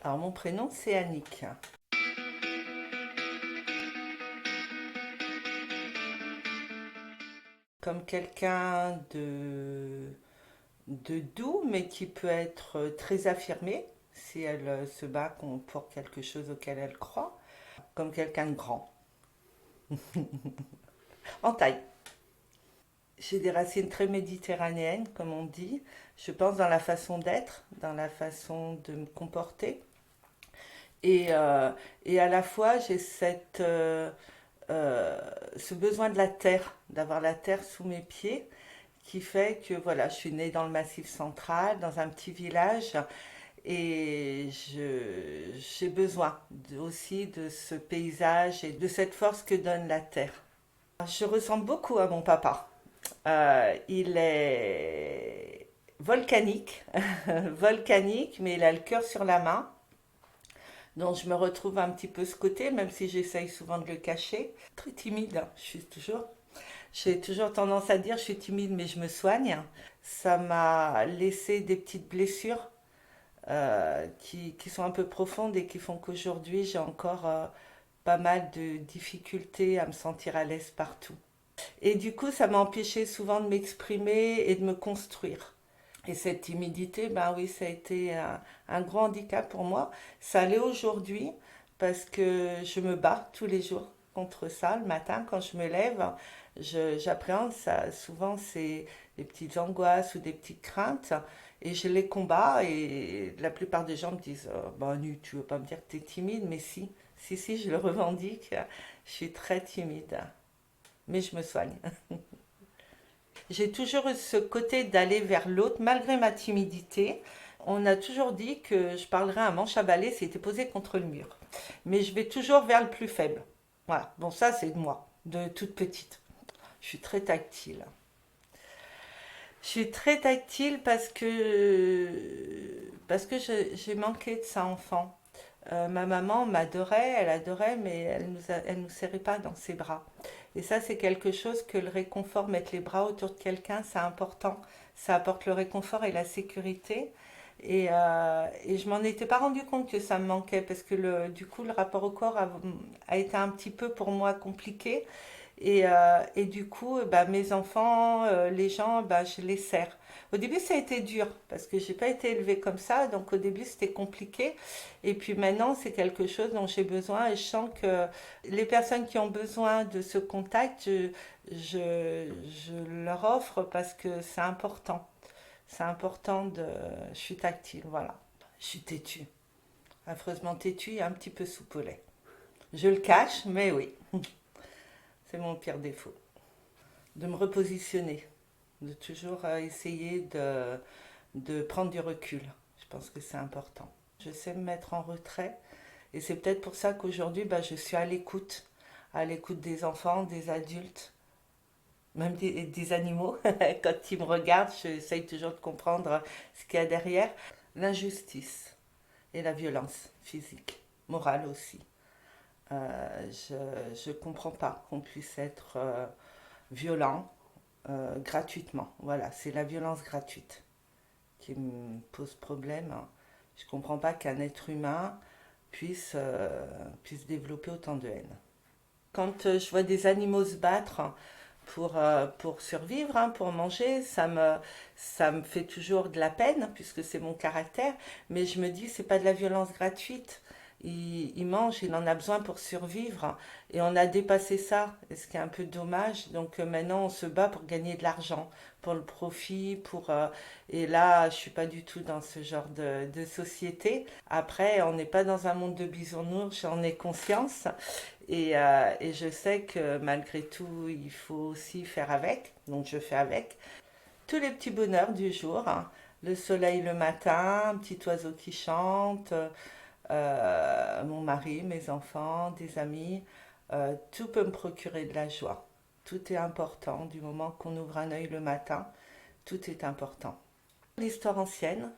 Alors mon prénom c'est Annick. Comme quelqu'un de doux, mais qui peut être très affirmé si elle se bat pour quelque chose auquel elle croit. Comme quelqu'un de grand, en taille. J'ai des racines très méditerranéennes, comme on dit. Je pense dans la façon d'être, dans la façon de me comporter. Et, euh, et à la fois, j'ai ce besoin de la terre, d'avoir la terre sous mes pieds, qui fait que voilà, je suis née dans le Massif central, dans un petit village, et j'ai besoin aussi de ce paysage et de cette force que donne la terre. Je ressemble beaucoup à mon papa. Il est volcanique, volcanique, mais il a le cœur sur la main. Donc je me retrouve un petit peu ce côté, même si j'essaye souvent de le cacher. Très timide, hein, j'ai toujours tendance à dire je suis timide mais je me soigne. Ça m'a laissé des petites blessures qui sont un peu profondes et qui font qu'aujourd'hui j'ai encore pas mal de difficultés à me sentir à l'aise partout. Et du coup ça m'a empêché souvent de m'exprimer et de me construire. Et cette timidité, ben oui, ça a été un gros handicap pour moi. Ça l'est aujourd'hui parce que je me bats tous les jours contre ça. Le matin, quand je me lève, j'appréhende ça. Souvent, c'est des petites angoisses ou des petites craintes. Et je les combats. Et la plupart des gens me disent bah, Nu, tu veux pas me dire que tu es timide? Mais si, si, je le revendique. Je suis très timide. Mais je me soigne. J'ai toujours eu ce côté d'aller vers l'autre, malgré ma timidité. On a toujours dit que je parlerais un manche à balai s'il était posé contre le mur. Mais je vais toujours vers le plus faible. Voilà. Bon, ça, c'est de moi, de toute petite. Je suis très tactile. Je suis très tactile parce que j'ai manqué de ça enfant. Ma maman m'adorait, elle adorait, mais elle nous serrait pas dans ses bras. Et ça, c'est quelque chose que le réconfort, mettre les bras autour de quelqu'un, c'est important. Ça apporte le réconfort et la sécurité. Et je m'en étais pas rendu compte que ça me manquait parce que du coup, le rapport au corps a été un petit peu pour moi compliqué. Et du coup, bah, mes enfants, les gens, bah, je les sers. Au début, ça a été dur parce que j'ai pas été élevée comme ça, donc au début, c'était compliqué. Et puis maintenant, c'est quelque chose dont j'ai besoin et je sens que les personnes qui ont besoin de ce contact, je leur offre parce que c'est important. C'est important de. Je suis tactile, voilà. Je suis têtue, affreusement têtue et un petit peu soupe au lait. Je le cache, mais oui, c'est mon pire défaut. De me repositionner, de toujours essayer de prendre du recul. Je pense que c'est important. Je sais me mettre en retrait et c'est peut-être pour ça qu'aujourd'hui bah, je suis à l'écoute des enfants, des adultes, même des animaux. Quand ils me regardent, j'essaye toujours de comprendre ce qu'il y a derrière. L'injustice et la violence physique, morale aussi. Je ne comprends pas qu'on puisse être violent gratuitement. Voilà, c'est la violence gratuite qui me pose problème. Je ne comprends pas qu'un être humain puisse développer autant de haine. Quand je vois des animaux se battre pour survivre, hein, pour manger, ça me fait toujours de la peine, puisque c'est mon caractère, mais je me dis, c'est pas de la violence gratuite. Il mange, il en a besoin pour survivre, et on a dépassé ça, ce qui est un peu dommage. Donc maintenant, on se bat pour gagner de l'argent, pour le profit, et là, je suis pas du tout dans ce genre de société. Après, on n'est pas dans un monde de bisounours, j'en ai conscience, et je sais que malgré tout, il faut aussi faire avec. Donc je fais avec. Tous les petits bonheurs du jour, hein. Le soleil le matin, un petit oiseau qui chante, mon mari, mes enfants, des amis. Tout peut me procurer de la joie. Tout est important du moment qu'on ouvre un œil le matin. Tout est important. L'histoire ancienne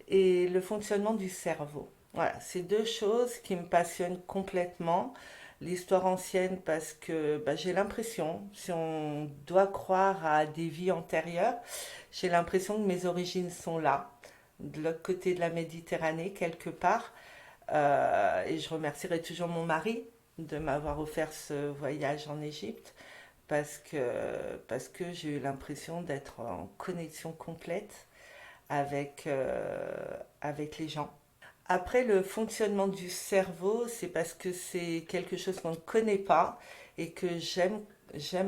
et le fonctionnement du cerveau. Voilà, c'est deux choses qui me passionnent complètement. L'histoire ancienne parce que bah, j'ai l'impression, si on doit croire à des vies antérieures, j'ai l'impression que mes origines sont là. de l'autre côté de la Méditerranée, quelque part. Et je remercierai toujours mon mari de m'avoir offert ce voyage en Égypte parce que j'ai eu l'impression d'être en connexion complète avec les gens. Après, le fonctionnement du cerveau, c'est parce que c'est quelque chose qu'on ne connaît pas et que j'aime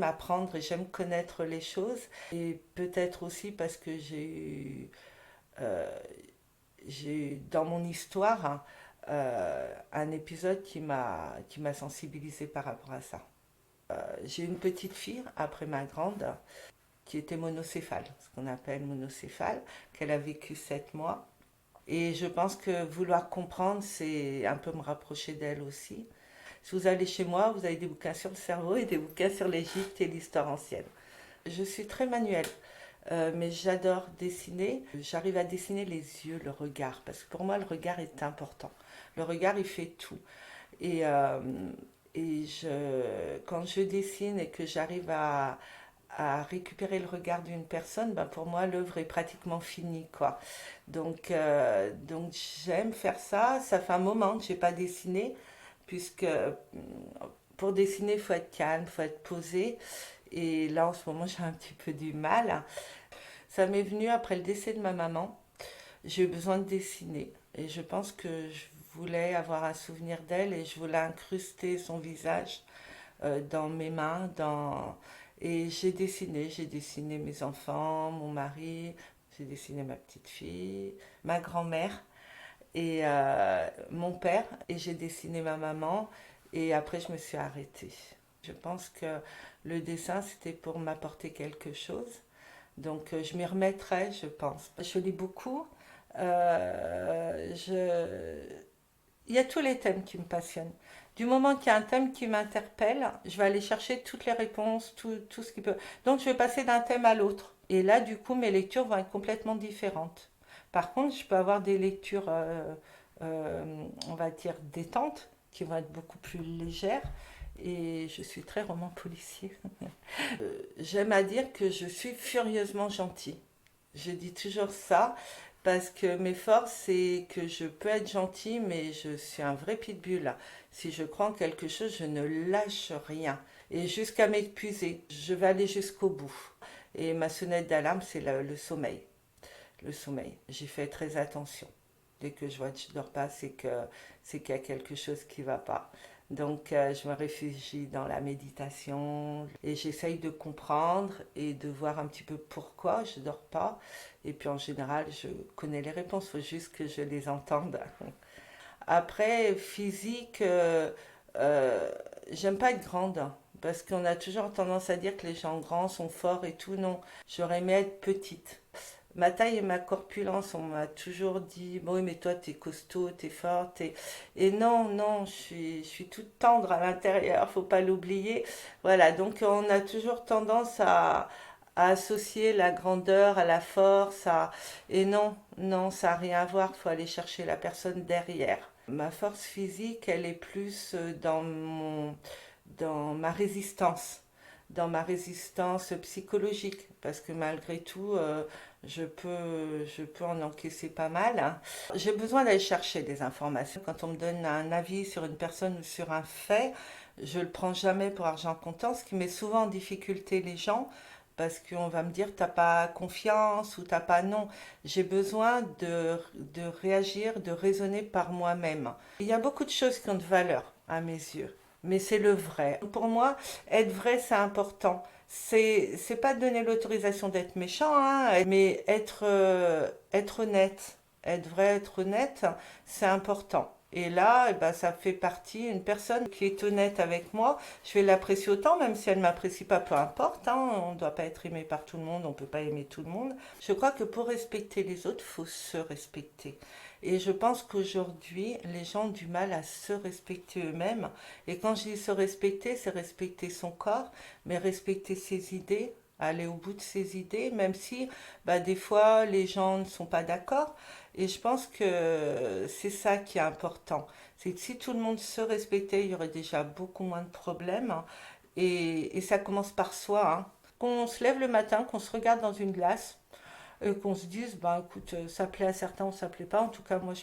apprendre et j'aime connaître les choses. Et peut-être aussi parce que euh, j'ai eu dans mon histoire un épisode qui m'a sensibilisée par rapport à ça. J'ai une petite fille après ma grande qui était monocéphale, ce qu'on appelle monocéphale, qu'elle a vécu 7 mois. Et je pense que vouloir comprendre, c'est un peu me rapprocher d'elle aussi. Si vous allez chez moi, vous avez des bouquins sur le cerveau et des bouquins sur l'Égypte et l'histoire ancienne. Je suis très manuelle, mais j'adore dessiner. J'arrive à dessiner les yeux, le regard, parce que pour moi, le regard est important. Le regard, il fait tout. Et, euh, quand je dessine et que j'arrive à récupérer le regard d'une personne, ben pour moi, l'œuvre est pratiquement finie, quoi. Donc j'aime faire ça. Ça fait un moment que je n'ai pas dessiné, puisque pour dessiner, il faut être calme, il faut être posé. Et là, en ce moment, j'ai un petit peu du mal. Ça m'est venu après le décès de ma maman. J'ai eu besoin de dessiner. Et je pense que je voulais avoir un souvenir d'elle et je voulais incruster son visage dans mes mains. Et j'ai dessiné mes enfants, mon mari, j'ai dessiné ma petite fille, ma grand-mère et mon père. Et j'ai dessiné ma maman. Et après, je me suis arrêtée. Je pense que le dessin, c'était pour m'apporter quelque chose. Donc, je m'y remettrai, je pense. Je lis beaucoup. Euh, je... Il y a tous les thèmes qui me passionnent. Du moment qu'il y a un thème qui m'interpelle, je vais aller chercher toutes les réponses, tout ce qui peut. Donc, je vais passer d'un thème à l'autre. Et là, du coup, mes lectures vont être complètement différentes. Par contre, je peux avoir des lectures, on va dire, détentes, qui vont être beaucoup plus légères. Et je suis très roman policier. J'aime à dire que je suis furieusement gentille. Je dis toujours ça parce que mes forces, c'est que je peux être gentille, mais je suis un vrai pitbull. Si je crois en quelque chose, je ne lâche rien. Et jusqu'à m'épuiser, je vais aller jusqu'au bout. Et ma sonnette d'alarme, c'est le sommeil. Le sommeil. J'y fais très attention. Dès que je vois que je ne dors pas, c'est qu'il y a quelque chose qui ne va pas. Donc, je me réfugie dans la méditation et j'essaye de comprendre et de voir un petit peu pourquoi je ne dors pas. Et puis, en général, je connais les réponses, il faut juste que je les entende. Après, physique, j'aime pas être grande parce qu'on a toujours tendance à dire que les gens grands sont forts et tout. Non, j'aurais aimé être petite. Ma taille et ma corpulence, on m'a toujours dit, bon, oui, mais toi, t'es costaud, t'es forte. Et non, non, je suis toute tendre à l'intérieur, faut pas l'oublier. Voilà, donc on a toujours tendance à associer la grandeur à la force. Et non, non, ça n'a rien à voir, faut aller chercher la personne derrière. Ma force physique, elle est plus dans dans ma résistance psychologique, parce que malgré tout, je peux en encaisser pas mal, hein. J'ai besoin d'aller chercher des informations. Quand on me donne un avis sur une personne ou sur un fait, je ne le prends jamais pour argent comptant, ce qui met souvent en difficulté les gens, parce qu'on va me dire t'as pas confiance ou t'as pas non. J'ai besoin de réagir, de raisonner par moi-même. Il y a beaucoup de choses qui ont de valeur à mes yeux, mais c'est le vrai. Pour moi, être vrai, c'est important. C'est pas donner l'autorisation d'être méchant, hein, mais être honnête. Être vrai, être honnête, c'est important. Et là, eh ben, ça fait partie, une personne qui est honnête avec moi, je vais l'apprécier autant, même si elle ne m'apprécie pas, peu importe, hein, on ne doit pas être aimé par tout le monde, on ne peut pas aimer tout le monde. Je crois que pour respecter les autres, il faut se respecter. Et je pense qu'aujourd'hui, les gens ont du mal à se respecter eux-mêmes. Et quand je dis se respecter, c'est respecter son corps, mais respecter ses idées, aller au bout de ses idées, même si bah, des fois les gens ne sont pas d'accord. Et je pense que c'est ça qui est important. C'est que si tout le monde se respectait, il y aurait déjà beaucoup moins de problèmes, hein. Et ça commence par soi, hein. Qu'on se lève le matin, qu'on se regarde dans une glace, et qu'on se dise, bah écoute, ça plaît à certains ou ça plaît pas. En tout cas, moi,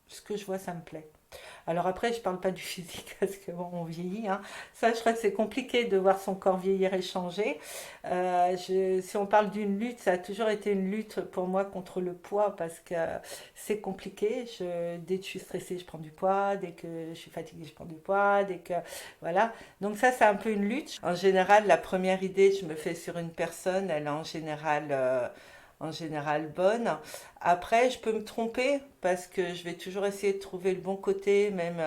ce que je vois, ça me plaît. Alors après, je parle pas du physique parce que bon, on vieillit, hein. Ça, je crois que c'est compliqué de voir son corps vieillir et changer. Si on parle d'une lutte, ça a toujours été une lutte pour moi contre le poids parce que c'est compliqué. Dès que je suis stressée, je prends du poids. Dès que je suis fatiguée, je prends du poids. Dès que voilà. Donc ça, c'est un peu une lutte. En général, la première idée que je me fais sur une personne, elle est en général bonne. Après, je peux me tromper parce que je vais toujours essayer de trouver le bon côté, même.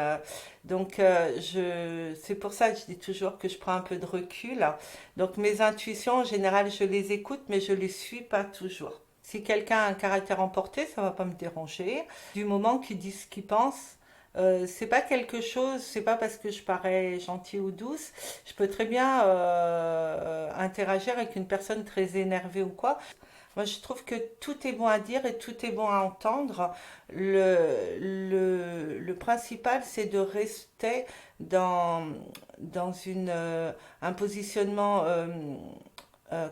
C'est pour ça que je dis toujours que je prends un peu de recul. Donc mes intuitions, en général, je les écoute, mais je les suis pas toujours. Si quelqu'un a un caractère emporté, ça va pas me déranger. Du moment qu'il dit ce qu'il pense, c'est pas quelque chose, c'est pas parce que je parais gentille ou douce. Je peux très bien interagir avec une personne très énervée ou quoi. Moi, je trouve que tout est bon à dire et tout est bon à entendre. Le principal, c'est de rester dans, un positionnement,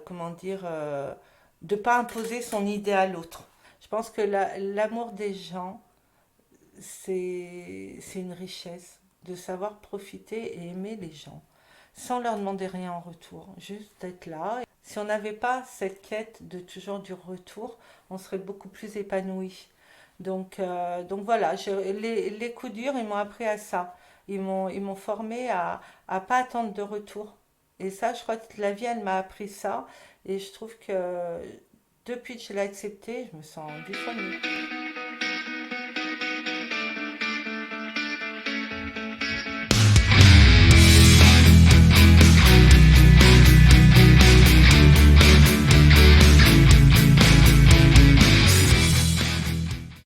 comment dire, de ne pas imposer son idée à l'autre. Je pense que l'amour des gens, c'est une richesse de savoir profiter et aimer les gens sans leur demander rien en retour, juste être là. Si on n'avait pas cette quête de toujours du retour, on serait beaucoup plus épanoui. Donc voilà, les coups durs, ils m'ont appris à ça. Ils m'ont formé à pas attendre de retour. Et ça, je crois que la vie, elle m'a appris ça. Et je trouve que depuis que je l'ai accepté, je me sens 10 fois mieux.